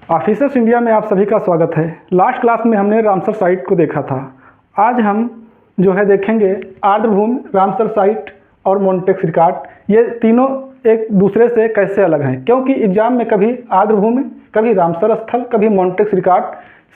Officers India में आप सभी का स्वागत है। लास्ट क्लास में हमने रामसर साइट को देखा था। आज हम जो है देखेंगे आर्द्रभूमि, रामसर साइट और मोंटेक्स रिकॉर्ड। ये तीनों एक दूसरे से कैसे अलग हैं, क्योंकि एग्जाम में कभी आर्द्रभूमि, कभी रामसर स्थल, कभी मोंटेक्स रिकॉर्ड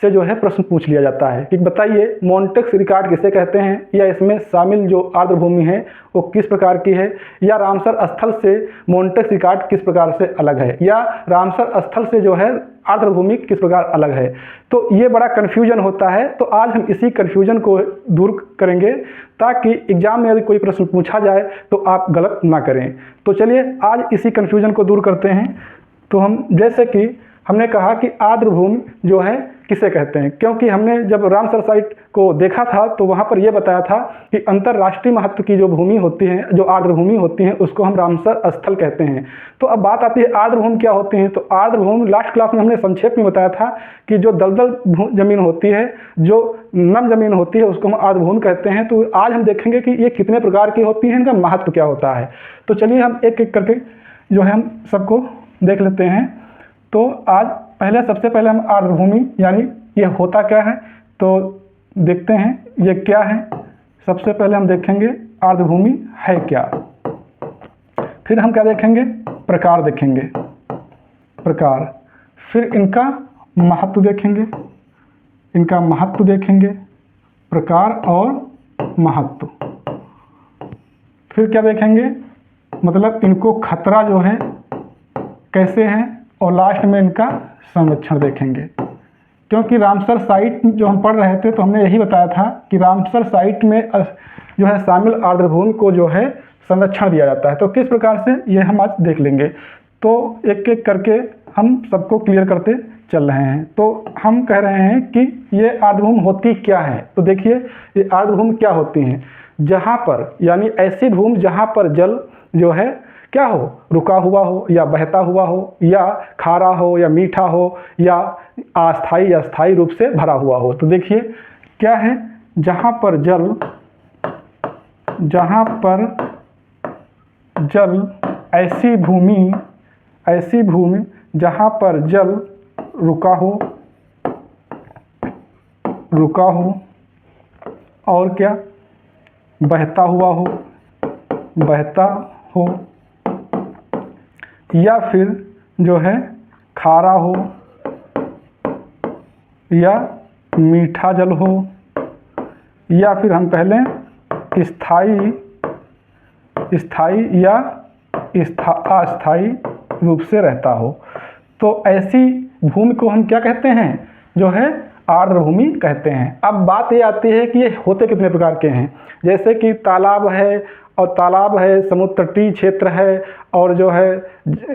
से जो है प्रश्न पूछ लिया जाता है कि बताइए मोंटेक्स रिकॉर्ड किसे कहते हैं, या इसमें शामिल जो आर्द्रभूमि है वो किस प्रकार की है, या रामसर स्थल से मोंटेक्स रिकॉर्ड किस प्रकार से अलग है, या रामसर स्थल से जो है आर्द्रभूमि किस प्रकार अलग है। तो ये बड़ा कन्फ्यूजन होता है। तो आज हम इसी कन्फ्यूजन को दूर करेंगे ताकि एग्जाम में यदि कोई प्रश्न पूछा जाए तो आप गलत ना करें। तो चलिए आज इसी कन्फ्यूजन को दूर करते हैं। तो हम जैसे कि हमने कहा कि आर्द्रभूमि जो है किसे कहते हैं, क्योंकि हमने जब रामसर साइट को देखा था तो वहाँ पर यह बताया था कि अंतर्राष्ट्रीय महत्व की जो भूमि होती है, जो आर्द्रभूमि होती है, उसको हम रामसर स्थल कहते हैं। तो अब बात आती है आर्द्रभूमि क्या होती है। तो आर्द्रभूमि लास्ट क्लास में हमने संक्षेप में बताया था कि जो दलदल जमीन होती है, जो नम जमीन होती है, उसको हम आर्द्रभूमि कहते हैं। तो आज हम देखेंगे कि ये कितने प्रकार की होती हैं, इनका महत्व क्या होता है। तो चलिए हम एक एक करके जो है हम सबको देख लेते हैं। तो आज सबसे पहले हम आर्द्रभूमि यानी ये होता क्या है तो देखते हैं ये क्या है। सबसे पहले हम देखेंगे आर्द्रभूमि है क्या, फिर हम क्या देखेंगे, प्रकार देखेंगे, प्रकार, फिर इनका महत्व देखेंगे, इनका महत्व देखेंगे, प्रकार और महत्व, फिर क्या देखेंगे, मतलब इनको खतरा जो है कैसे है, और लास्ट में इनका संरक्षण देखेंगे। क्योंकि रामसर साइट जो हम पढ़ रहे थे तो हमने यही बताया था कि रामसर साइट में जो है शामिल आर्द्रभूमि को जो है संरक्षण दिया जाता है। तो किस प्रकार से ये हम आज देख लेंगे। तो एक एक करके हम सबको क्लियर करते चल रहे हैं। तो हम कह रहे हैं कि ये आर्द्रभूमि होती क्या है। तो देखिए ये आर्द्रभूमि क्या होती हैं, जहाँ पर यानी ऐसी भूमि जहाँ पर जल जो है क्या हो, रुका हुआ हो या बहता हुआ हो, या खारा हो या मीठा हो, या अस्थायी या स्थायी रूप से भरा हुआ हो। तो देखिए क्या है, जहाँ पर जल ऐसी भूमि जहाँ पर जल रुका हो और क्या बहता हो, या फिर जो है खारा हो या मीठा जल हो, या फिर हम कह लें स्थायी या अस्थायी रूप से रहता हो। तो ऐसी भूमि को हम क्या कहते हैं, जो है आर्द्रभूमि कहते हैं। अब बात ये आती है कि ये होते कितने प्रकार के हैं। जैसे कि तालाब है, समुद्र तटीय क्षेत्र है, और जो है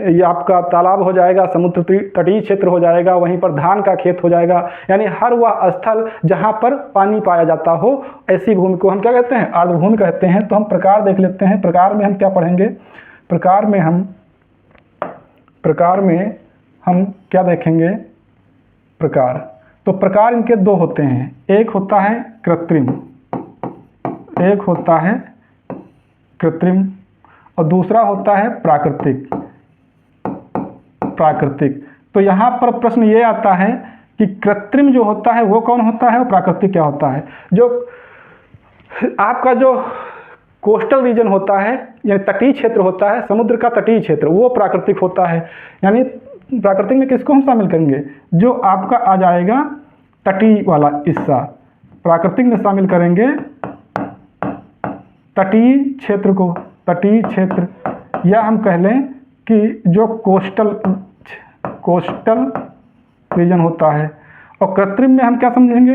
ये आपका तालाब हो जाएगा, समुद्र तटीय क्षेत्र हो जाएगा, वहीं पर धान का खेत हो जाएगा। यानी हर वह स्थल जहाँ पर पानी पाया जाता हो, ऐसी भूमि को हम क्या कहते हैं, आर्द्रभूमि कहते हैं। तो हम प्रकार देख लेते हैं। प्रकार में हम क्या पढ़ेंगे, प्रकार में हम क्या देखेंगे, प्रकार। तो प्रकार इनके दो होते हैं, एक होता है कृत्रिम, और दूसरा होता है प्राकृतिक। तो यहाँ पर प्रश्न ये आता है कि कृत्रिम जो होता है वो कौन होता है और प्राकृतिक क्या होता है। जो आपका जो कोस्टल रीजन होता है, यानी तटीय क्षेत्र होता है, समुद्र का तटीय क्षेत्र, वो प्राकृतिक होता है। यानी प्राकृतिक में किसको हम शामिल करेंगे, जो आपका आ जाएगा तटीय वाला हिस्सा। प्राकृतिक में शामिल करेंगे तटीय क्षेत्र को, तटीय क्षेत्र, या हम कह लें कि जो कोस्टल रीजन होता है। और कृत्रिम में हम क्या समझेंगे,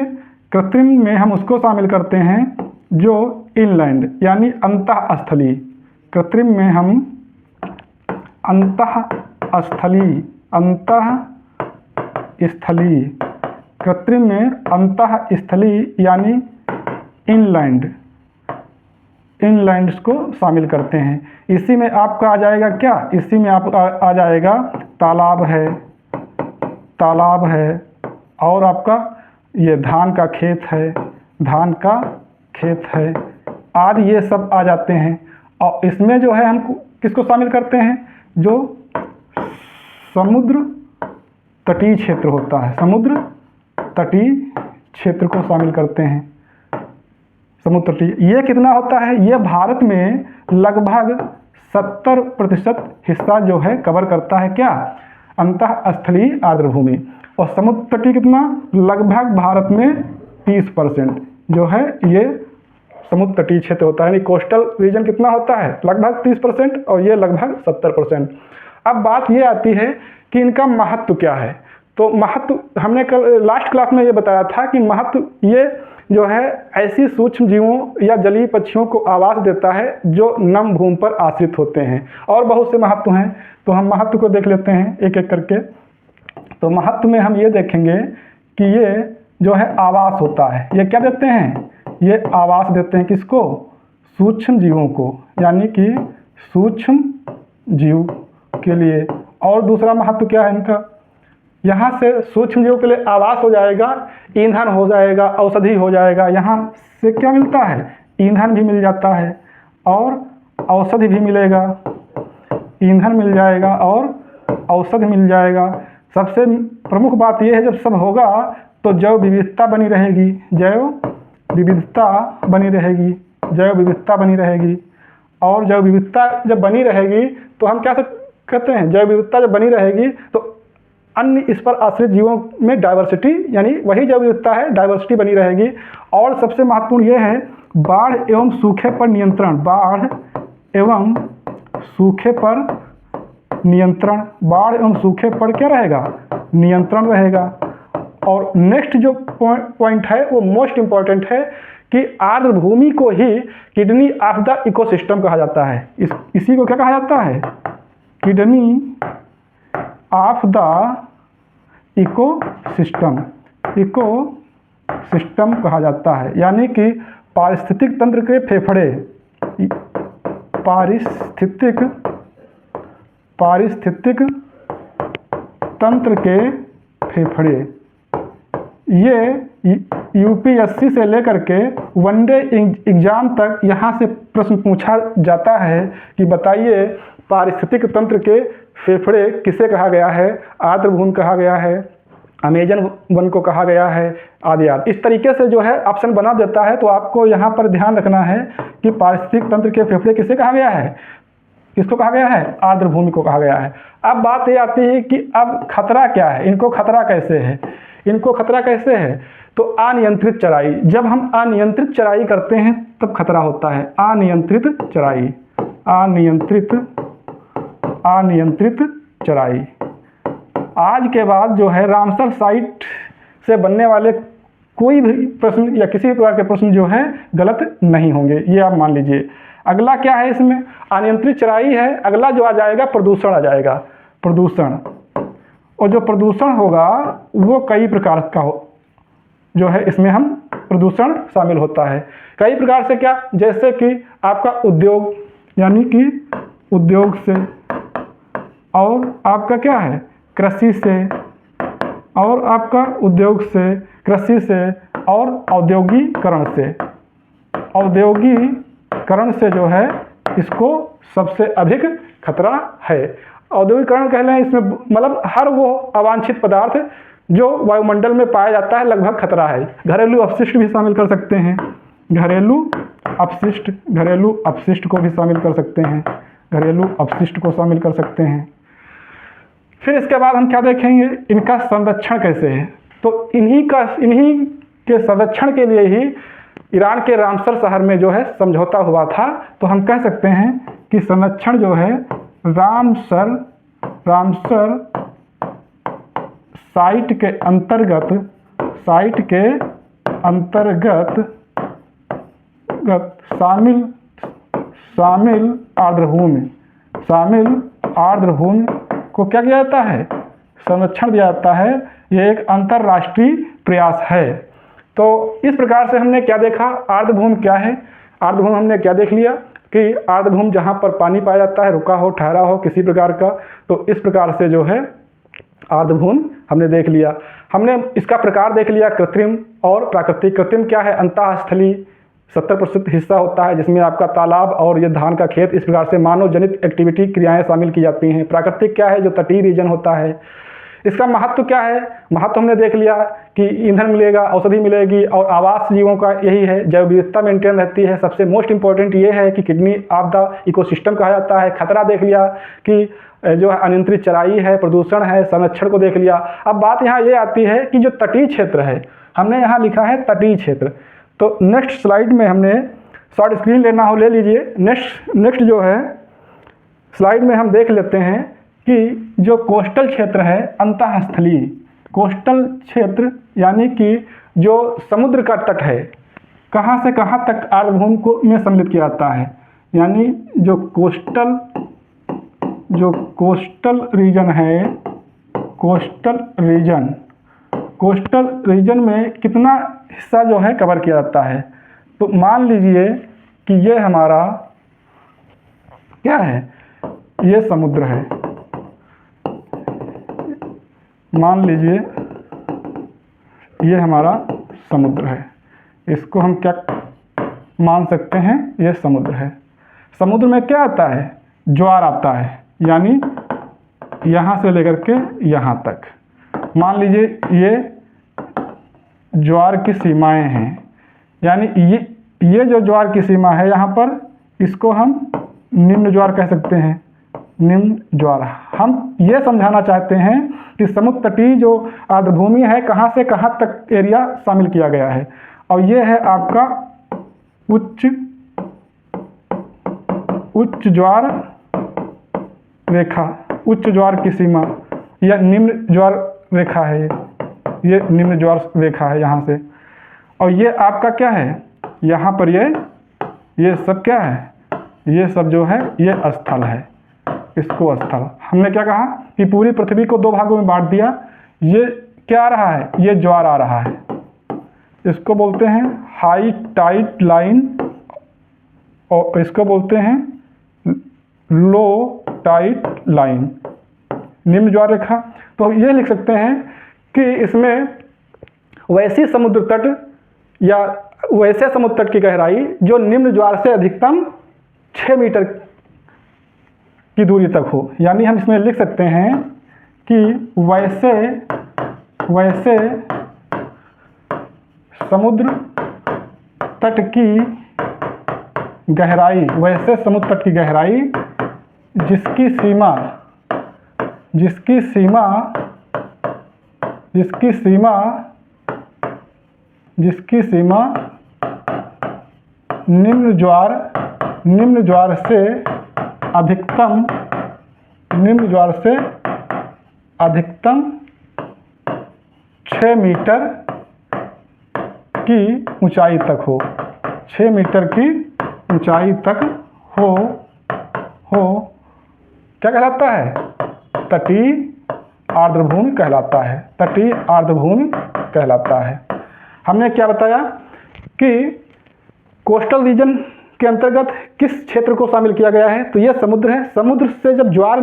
कृत्रिम में हम उसको शामिल करते हैं जो इनलैंड यानी अंतःस्थलीय। कृत्रिम में हम कृत्रिम में अंतःस्थलीय यानी इनलैंड्स को शामिल करते हैं। इसी में आपका आ जाएगा क्या, इसी में आपका आ जाएगा तालाब है, और आपका ये धान का खेत है, आदि ये सब आ जाते हैं। और इसमें जो है हम किसको शामिल करते हैं, जो समुद्र तटीय क्षेत्र होता है, समुद्र तटीय क्षेत्र को शामिल करते हैं। समुद्र तटीय ये कितना होता है, ये भारत में लगभग 70% हिस्सा जो है कवर करता है क्या, अंतःस्थलीय आर्द्रभूमि। और समुद्र तटीय कितना, लगभग भारत में 30% जो है ये समुद्र तटीय क्षेत्र होता है। यानी कोस्टल रीजन कितना होता है, लगभग 30% और ये लगभग 70%। अब बात ये आती है कि इनका महत्व क्या है। तो महत्व हमने कल लास्ट क्लास में ये बताया था कि महत्व ये जो है ऐसी सूक्ष्म जीवों या जलीय पक्षियों को आवास देता है जो नम भूमि पर आश्रित होते हैं। और बहुत से महत्व हैं, तो हम महत्व को देख लेते हैं एक एक करके। तो महत्व में हम ये देखेंगे कि ये जो है आवास होता है, ये क्या देते हैं, ये आवास देते हैं किसको, सूक्ष्म जीवों को, यानी कि सूक्ष्म जीव के लिए। और दूसरा महत्व क्या है इनका, यहाँ से सूक्ष्म जीवों के लिए आवास हो जाएगा, ईंधन हो जाएगा, औषधि हो जाएगा। यहाँ से क्या मिलता है, ईंधन भी मिल जाता है और औषधि भी मिलेगा, ईंधन मिल जाएगा और औषधि मिल जाएगा। सबसे प्रमुख बात यह है जब सब होगा तो जैव विविधता बनी रहेगी, जैव विविधता बनी रहेगी, जैव विविधता बनी रहेगी। और जैव विविधता जब बनी रहेगी तो हम क्या कहते हैं, जैव विविधता जब बनी रहेगी तो अन्य इस पर आश्रित जीवों में डाइवर्सिटी, यानी वही जैव विविधता है, डाइवर्सिटी बनी रहेगी। और सबसे महत्वपूर्ण यह है बाढ़ एवं सूखे पर नियंत्रण, बाढ़ एवं सूखे पर नियंत्रण, बाढ़ एवं सूखे पर क्या रहेगा, नियंत्रण रहेगा। और नेक्स्ट जो पॉइंट है वो मोस्ट इम्पॉर्टेंट है कि आर्द्र भूमि को ही किडनी ऑफ द इकोसिस्टम कहा जाता है। इसी को क्या कहा जाता है, kidney of the ecosystem, ecosystem कहा जाता है। यानी कि पारिस्थितिक तंत्र के फेफड़े, पारिस्थितिक तंत्र के फेफड़े। ये यूपीएससी से लेकर के वनडे एग्जाम तक यहाँ से प्रश्न पूछा जाता है कि बताइए पारिस्थितिक तंत्र के फेफड़े किसे कहा गया है, आर्द्र भूमि कहा गया है, अमेजन वन को कहा गया है, आदि आदि। इस तरीके से जो है ऑप्शन बना देता है। तो आपको यहाँ पर ध्यान रखना है कि पारिस्थितिक तंत्र के फेफड़े किसे कहा गया है, किसको कहा गया है, आर्द्र भूमि को कहा गया है। अब बात ये आती है कि अब खतरा क्या है, इनको खतरा कैसे है, इनको खतरा कैसे है। तो अनियंत्रित चराई, जब हम अनियंत्रित चराई करते हैं तब खतरा होता है। अनियंत्रित चराई, अनियंत्रित चराई। आज के बाद जो है रामसर साइट से बनने वाले कोई भी प्रश्न या किसी भी प्रकार के प्रश्न जो है गलत नहीं होंगे, ये आप मान लीजिए। अगला क्या है इसमें, अनियंत्रित चराई है। अगला जो आ जाएगा प्रदूषण आ जाएगा, प्रदूषण। और जो प्रदूषण होगा वो कई प्रकार का जो है इसमें हम प्रदूषण शामिल होता है। कई प्रकार से क्या, जैसे कि आपका उद्योग, यानी कि उद्योग से, और आपका क्या है कृषि से, और आपका उद्योग से, कृषि से, और औद्योगिकरण से। औद्योगिकरण से जो है इसको सबसे अधिक खतरा है। औद्योगिकरण कह लें, इसमें मतलब हर वो अवांछित पदार्थ जो वायुमंडल में पाया जाता है लगभग खतरा है। घरेलू अपशिष्ट भी शामिल कर सकते हैं, घरेलू अपशिष्ट को भी शामिल कर सकते हैं, घरेलू अपशिष्ट को शामिल कर सकते हैं। फिर इसके बाद हम क्या देखेंगे, इनका संरक्षण कैसे है। तो इन्हीं के संरक्षण के लिए ही ईरान के रामसर शहर में जो है समझौता हुआ था। तो हम कह सकते हैं कि संरक्षण जो है रामसर साइट के अंतर्गत शामिल आर्द्र भूमि को क्या किया जाता है, संरक्षण दिया जाता है। ये एक अंतर्राष्ट्रीय प्रयास है। तो इस प्रकार से हमने क्या देखा, आर्द्र भूमि क्या है। आर्द्र भूमि हमने क्या देख लिया कि आर्द्र भूमि जहाँ पर पानी पाया जाता है, रुका हो, ठहरा हो किसी प्रकार का, तो इस प्रकार से जो है आर्द्र भूमि हमने देख लिया। हमने इसका प्रकार देख लिया, कृत्रिम और प्राकृतिक। कृत्रिम क्या है, अंतःस्थलीय 70% हिस्सा होता है जिसमें आपका तालाब और ये धान का खेत, इस प्रकार से मानव जनित एक्टिविटी क्रियाएं शामिल की जाती हैं। प्राकृतिक क्या है, जो तटीय रीजन होता है, इसका महत्व क्या है? महत्व हमने देख लिया कि ईंधन मिलेगा, औषधि मिलेगी और आवास जीवों का यही है, जैव विविधता मेंटेन रहती है। सबसे मोस्ट इंपॉर्टेंट ये है कि किडनी आपदा इकोसिस्टम कहा जाता है। खतरा देख लिया कि जो है अनियंत्रित चराई है, प्रदूषण है, संरक्षण को देख लिया। अब बात यहाँ ये आती है कि जो तटीय क्षेत्र है, हमने यहाँ लिखा है तटीय क्षेत्र। तो नेक्स्ट स्लाइड में हमने शॉर्ट स्क्रीन लेना हो ले लीजिए। नेक्स्ट जो है स्लाइड में हम देख लेते हैं कि जो कोस्टल क्षेत्र है, अंतःस्थलीय कोस्टल क्षेत्र यानी कि जो समुद्र का तट है, कहाँ से कहाँ तक आर्द्रभूमि को में सम्मिलित किया जाता है। यानी जो कोस्टल रीजन है, कोस्टल रीजन में कितना हिस्सा जो है कवर किया जाता है। तो मान लीजिए कि ये हमारा क्या है, ये समुद्र है। मान लीजिए ये हमारा समुद्र है, इसको हम क्या मान सकते हैं, ये समुद्र है। समुद्र में क्या आता है? ज्वार आता है, यानी यहाँ से लेकर के यहाँ तक। मान लीजिए ये ज्वार की सीमाएं हैं, यानी ये जो ज्वार की सीमा है यहाँ पर, इसको हम निम्न ज्वार कह सकते हैं। निम्न ज्वार हम ये समझाना चाहते हैं कि समुद्र तटीय जो आर्द्रभूमि है, कहाँ से कहाँ तक एरिया शामिल किया गया है। और ये है आपका उच्च ज्वार रेखा, उच्च ज्वार की सीमा, या निम्न ज्वार रेखा है। ये निम्न ज्वार रेखा है यहाँ से। और ये आपका क्या है, यहाँ पर ये सब क्या है, ये सब जो है ये स्थल है। इसको स्थल हमने क्या कहा कि पूरी पृथ्वी को 2 भागों में बांट दिया। ये क्या आ रहा है, ये ज्वार आ रहा है, इसको बोलते हैं हाई टाइड लाइन और इसको बोलते हैं लो टाइड लाइन, निम्न ज्वार रेखा। तो ये लिख सकते हैं कि इसमें वैसी समुद्र तट या वैसे समुद्र तट की गहराई जो निम्न ज्वार से अधिकतम 6 मीटर की दूरी तक हो। यानी हम इसमें लिख सकते हैं कि वैसे समुद्र तट की गहराई, वैसे समुद्र तट की गहराई जिसकी सीमा निम्न ज्वार से अधिकतम 6 मीटर की ऊंचाई तक हो, 6 मीटर की ऊंचाई तक हो क्या कहलाता है, तटीय आर्द्रभूमि कहलाता है। तटीय आर्द्रभूमि कहलाता है। हमने क्या बताया कि कोस्टल रीजन के अंतर्गत किस क्षेत्र को शामिल किया गया है, तो यह समुद्र है। समुद्र से जब ज्वार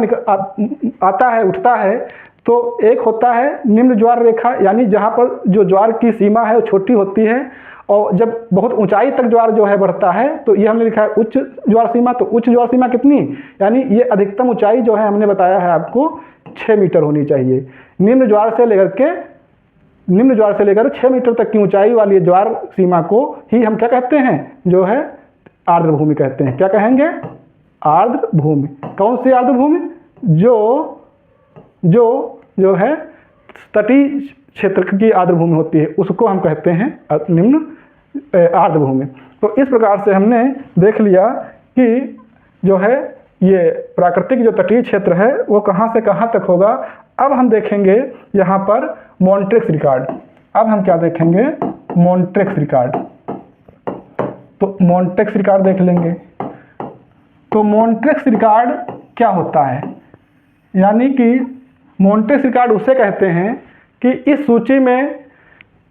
आता है, उठता है, तो एक होता है निम्न ज्वार रेखा, यानी जहाँ पर जो ज्वार की सीमा है वो छोटी होती है, और जब बहुत ऊंचाई तक ज्वार जो है बढ़ता है, तो ये हमने लिखा है उच्च ज्वार सीमा। तो उच्च ज्वार सीमा कितनी, यानी ये अधिकतम ऊंचाई जो है हमने बताया है आपको 6 मीटर होनी चाहिए। निम्न ज्वार से लेकर 6 मीटर तक की ऊंचाई वाली ज्वार सीमा को ही हम क्या कहते हैं, जो है आर्द्रभूमि कहते हैं। क्या कहेंगे, आर्द्रभूमि। कौन सी आर्द्रभूमि, जो है तटीय क्षेत्र की आर्द्रभूमि होती है, उसको हम कहते हैं निम्न आर्द्रभूमि। तो इस प्रकार से हमने देख लिया कि जो है ये प्राकृतिक जो तटीय क्षेत्र है वो कहाँ से कहाँ तक होगा। अब हम देखेंगे यहाँ पर मॉन्ट्रेक्स रिकॉर्ड। अब हम क्या देखेंगे, मॉन्ट्रेक्स रिकॉर्ड। तो मॉन्ट्रेक्स रिकॉर्ड देख लेंगे। तो मॉन्ट्रेक्स रिकॉर्ड क्या होता है, यानी कि मॉन्ट्रेक्स रिकॉर्ड उसे कहते हैं कि इस सूची में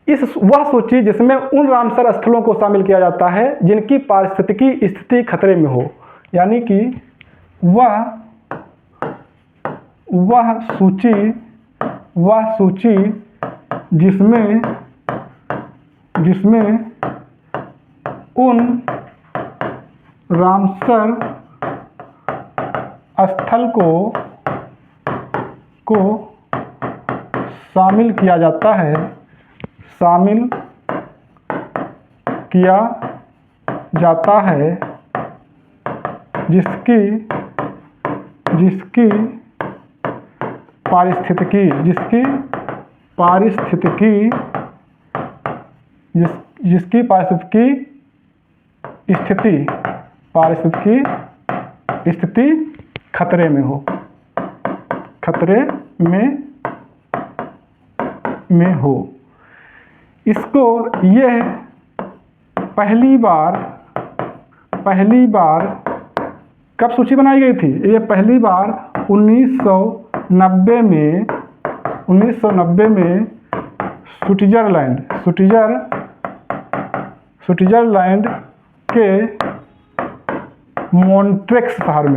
वह सूची जिसमें उन रामसर स्थलों को शामिल किया जाता है जिनकी पारिस्थितिकी स्थिति खतरे में हो। यानी कि वह सूची जिसमें उन रामसर स्थल को शामिल किया जाता है, शामिल किया जाता है जिसकी पारिस्थितिकी स्थिति खतरे में हो। इसको यह पहली बार कब सूची बनाई गई थी? ये पहली बार 1990 में स्विट्जरलैंड के मॉन्ट्रेक्स शहर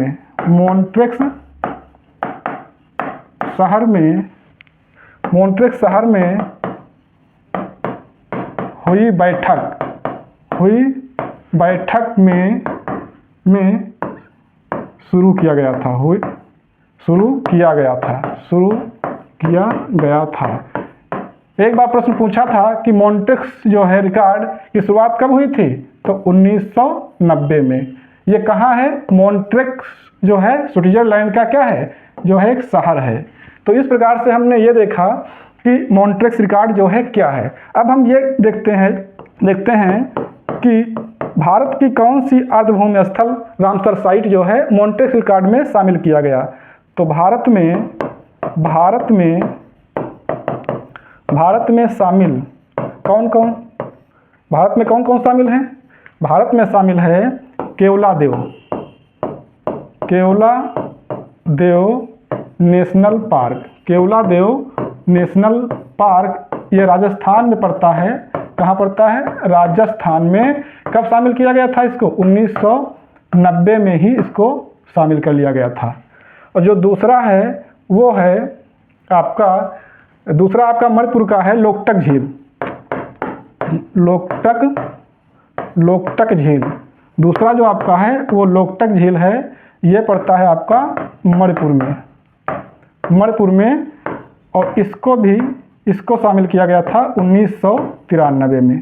में हुई बैठक में शुरू किया गया था। एक बार प्रश्न पूछा था कि मॉन्ट्रेक्स जो है रिकॉर्ड की शुरुआत कब हुई थी? तो 1990 में। ये कहाँ है? मॉन्ट्रेक्स जो है स्विट्जरलैंड का क्या है? जो है एक शहर है। तो इस प्रकार से हमने ये देखा कि मॉन्ट्रेक्स रिकॉर्ड जो है क्या है। अब हम ये देखते हैं कि भारत की कौन सी आर्द्रभूमि स्थल रामसर साइट जो है मॉन्ट्रेक्स रिकॉर्ड में शामिल किया गया। तो भारत में शामिल कौन कौन शामिल हैं? भारत में शामिल है केवलादेव नेशनल पार्क। ये राजस्थान में पड़ता है। कहाँ पड़ता है? राजस्थान में। कब शामिल किया गया था इसको? 1990 में ही इसको शामिल कर लिया गया था। और जो दूसरा है वो है आपका मणिपुर का है लोकटक झील। दूसरा जो आपका है वो लोकटक झील है। ये पड़ता है आपका मणिपुर में। और इसको शामिल किया गया था 1993 में।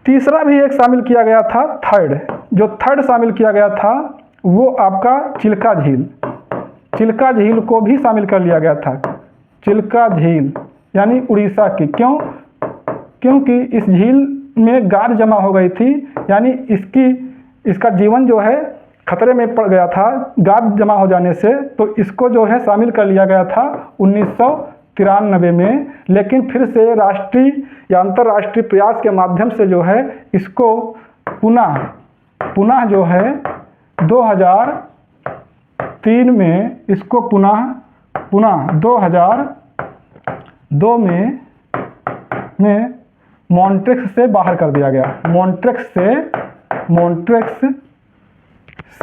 तीसरा भी एक शामिल किया गया था, थर्ड शामिल किया गया था वो आपका चिल्का झील को भी शामिल कर लिया गया था। चिल्का झील यानी उड़ीसा की। क्योंकि इस झील में गाद जमा हो गई थी, यानी इसका जीवन जो है खतरे में पड़ गया था गाद जमा हो जाने से। तो इसको जो है शामिल कर लिया गया था 1993 में। लेकिन फिर से राष्ट्रीय या अंतर्राष्ट्रीय प्रयास के माध्यम से जो है इसको पुनः जो है 2003 में इसको पुनः 2002 में मॉन्ट्रेक्स से बाहर कर दिया गया। मॉन्ट्रेक्स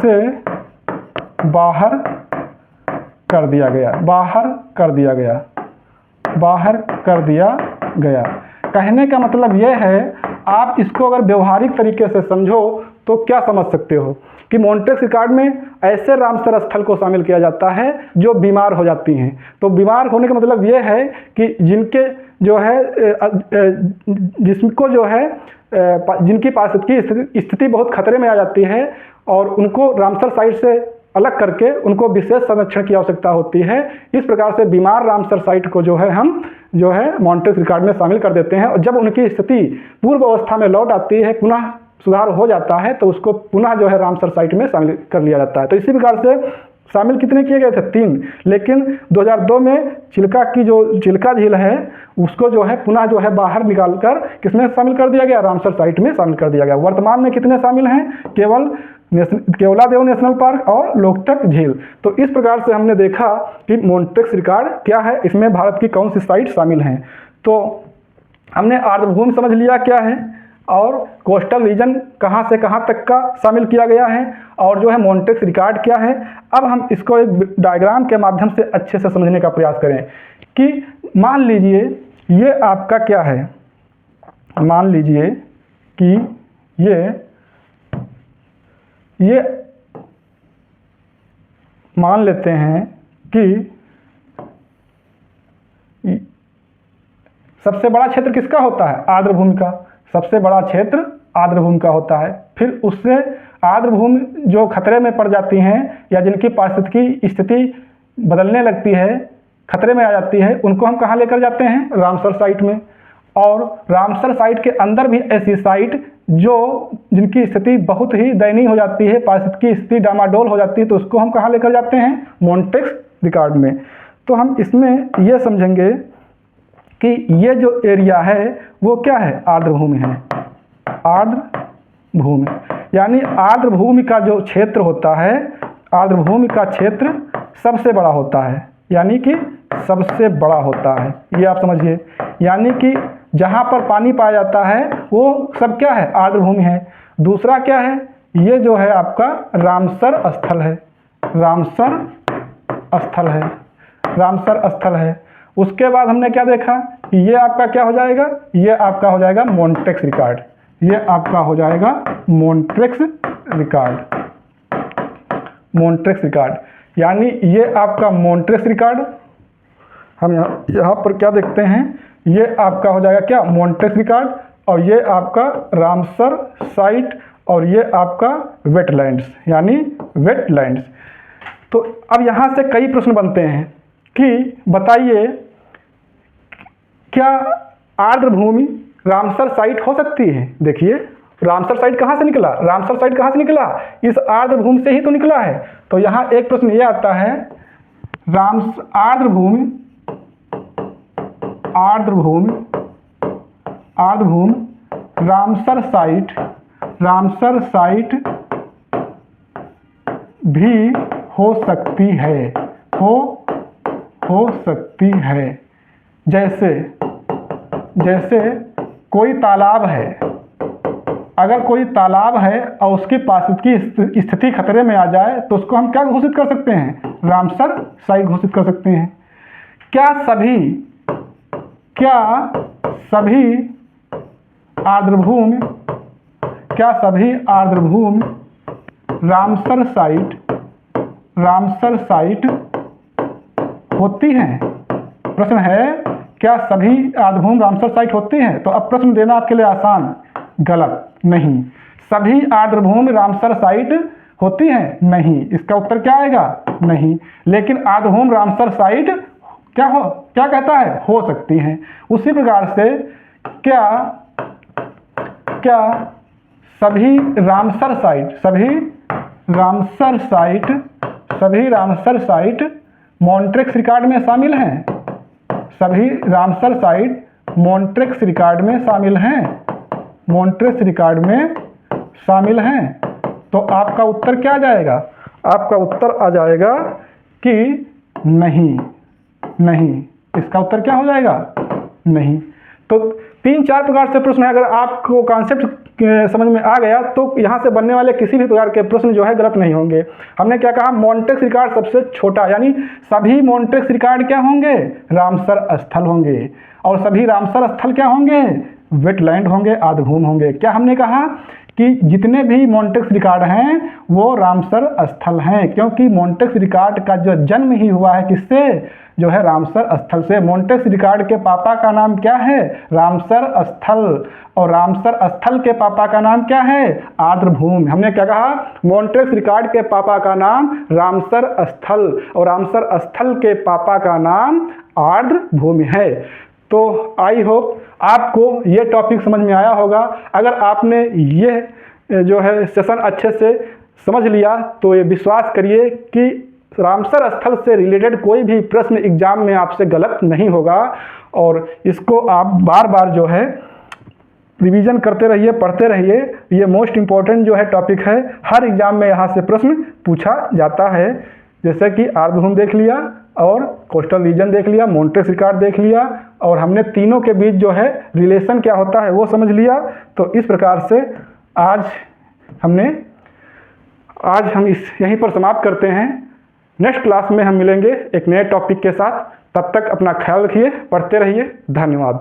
से बाहर कर दिया गया। कहने का मतलब यह है, आप इसको अगर व्यवहारिक तरीके से समझो तो क्या समझ सकते हो कि मॉन्ट्रेक्स रिकॉर्ड में ऐसे रामसर स्थल को शामिल किया जाता है जो बीमार हो जाती हैं। तो बीमार होने का मतलब यह है कि जिनकी पारिस्थितिकी स्थिति बहुत खतरे में आ जाती है और उनको रामसर साइट से अलग करके उनको विशेष संरक्षण की आवश्यकता होती है। इस प्रकार से बीमार रामसर साइट को हम मॉन्ट्रेक्स रिकॉर्ड में शामिल कर देते हैं। और जब उनकी स्थिति पूर्व अवस्था में लौट आती है, पुनः सुधार हो जाता है, तो उसको पुनः रामसर साइट में शामिल कर लिया जाता है। तो इसी प्रकार से शामिल कितने किए गए थे? 3। लेकिन 2002 में चिल्का झील है उसको पुनः बाहर निकालकर किसमें शामिल कर दिया गया? रामसर साइट में शामिल कर दिया गया। वर्तमान में कितने शामिल हैं? केवल केवलादेव नेशनल पार्क और लोकटक झील। तो इस प्रकार से हमने देखा कि मॉन्ट्रेक्स रिकॉर्ड क्या है, इसमें भारत की कौन सी साइट शामिल हैं। तो हमने आर्द्रभूमि समझ लिया क्या है, और कोस्टल रीजन कहाँ से कहाँ तक का शामिल किया गया है, और मॉन्ट्रेक्स रिकॉर्ड क्या है। अब हम इसको एक डायग्राम के माध्यम से अच्छे से समझने का प्रयास करें कि मान लीजिए ये आपका क्या है। मान लीजिए कि ये मान लेते हैं कि सबसे बड़ा क्षेत्र किसका होता है? आर्द्र भूमि का। सबसे बड़ा क्षेत्र आर्द्र भूमि का होता है। फिर उससे आर्द्र भूमि जो खतरे में पड़ जाती हैं या जिनकी पारिस्थितिकी स्थिति बदलने लगती है, खतरे में आ जाती है, उनको हम कहाँ लेकर जाते हैं? रामसर साइट में। और रामसर साइट के अंदर भी ऐसी साइट जो जिनकी स्थिति बहुत ही दयनीय हो जाती है, पारिस्थितिकी स्थिति डामाडोल हो जाती है, तो उसको हम कहाँ लेकर जाते हैं? मोन्टेक्स रिकॉर्ड में। तो हम इसमें यह समझेंगे कि ये जो एरिया है वो क्या है? आर्द्र भूमि है। आर्द्र भूमि यानी आर्द्र भूमि का जो क्षेत्र होता है, आर्द्र भूमि का क्षेत्र सबसे बड़ा होता है, यानी कि सबसे बड़ा होता है, ये आप समझिए। यानी कि जहाँ पर पानी पाया जाता है वो सब क्या है? आर्द्र भूमि है। दूसरा क्या है? ये जो है आपका रामसर स्थल है। रामसर स्थल है। रामसर स्थल है। उसके बाद हमने क्या देखा? ये आपका क्या हो जाएगा? ये आपका हो जाएगा मोन्टेक्स रिकॉर्ड। ये आपका हो जाएगा मोन्टेक्स रिकॉर्ड। मोन्टेक्स रिकॉर्ड यानी ये आपका मोन्टेक्स रिकॉर्ड। हम यहाँ पर क्या देखते हैं? ये आपका हो जाएगा क्या? मोन्टेक्स रिकॉर्ड। और ये आपका रामसर साइट और ये आपका वेटलैंड्स यानी वेटलैंड्स। तो अब यहाँ से कई प्रश्न बनते हैं कि बताइए क्या आर्द्र भूमि रामसर साइट हो सकती है? देखिए रामसर साइट कहाँ से निकला? रामसर साइट कहाँ से निकला? इस आर्द्र भूमि से ही तो निकला है। तो यहाँ एक प्रश्न ये आता है, आर्द्र भूमि रामसर साइट भी हो सकती है। हो सकती है। जैसे कोई तालाब है, अगर कोई तालाब है और उसकी पारिस्थितिकी स्थिति खतरे में आ जाए तो उसको हम क्या घोषित कर सकते हैं? रामसर साइट घोषित कर सकते हैं। क्या सभी आर्द्र भूमि रामसर साइट होती हैं? प्रश्न है क्या सभी आर्द्र भूमि रामसर साइट होती हैं? तो अब प्रश्न देना आपके लिए आसान। गलत। नहीं, सभी आर्द्र भूमि रामसर साइट होती हैं? नहीं। इसका उत्तर क्या आएगा? नहीं। लेकिन आर्द्र भूमि रामसर साइट क्या कहता है? हो सकती हैं। उसी प्रकार से क्या सभी रामसर साइट मोन्टेक्स रिकॉर्ड में शामिल हैं? सभी रामसर साइट मोन्टेक्स रिकॉर्ड में शामिल हैं? मोन्टेक्स रिकॉर्ड में शामिल हैं। तो आपका उत्तर क्या आ जाएगा? आपका उत्तर आ जाएगा कि नहीं। इसका उत्तर क्या हो जाएगा? नहीं। तो 3-4 प्रकार से प्रश्न है। अगर आपको कॉन्सेप्ट समझ में आ गया तो यहाँ से बनने वाले किसी भी प्रकार के प्रश्न जो है गलत नहीं होंगे। हमने क्या कहा? मोन्टेक्स रिकॉर्ड सबसे छोटा, यानी सभी मोन्टेक्स रिकॉर्ड क्या होंगे? रामसर स्थल होंगे। और सभी रामसर स्थल क्या होंगे? वेटलैंड होंगे, आर्द्र भूमि होंगे। क्या हमने कहा कि जितने भी मोन्टेक्स रिकॉर्ड हैं वो रामसर स्थल हैं, क्योंकि मोन्टेक्स रिकॉर्ड का जो जन्म ही हुआ है किससे? जो है रामसर स्थल से। मोन्टेक्स रिकॉर्ड के पापा का नाम क्या है? रामसर स्थल। और रामसर स्थल के पापा का नाम क्या है? आर्द्र भूमि। हमने क्या कहा? मोन्टेक्स रिकॉर्ड के पापा का नाम रामसर स्थल और रामसर स्थल के पापा का नाम आर्द्र भूमि है। तो आई होप आपको ये टॉपिक समझ में आया होगा। अगर आपने ये जो है सेशन अच्छे से समझ लिया तो ये विश्वास करिए कि रामसर स्थल से रिलेटेड कोई भी प्रश्न एग्जाम में आपसे गलत नहीं होगा। और इसको आप बार बार जो है रिवीजन करते रहिए, पढ़ते रहिए। ये मोस्ट इम्पॉर्टेंट जो है टॉपिक है। हर एग्जाम में यहाँ से प्रश्न पूछा जाता है। जैसे कि आर्द्र भूमि देख लिया और कोस्टल रीजन देख लिया, मोन्टेक्स रिकॉर्ड देख लिया और हमने तीनों के बीच जो है रिलेशन क्या होता है वो समझ लिया। तो इस प्रकार से आज हम यहीं पर समाप्त करते हैं। नेक्स्ट क्लास में हम मिलेंगे एक नए टॉपिक के साथ। तब तक अपना ख्याल रखिए, पढ़ते रहिए। धन्यवाद।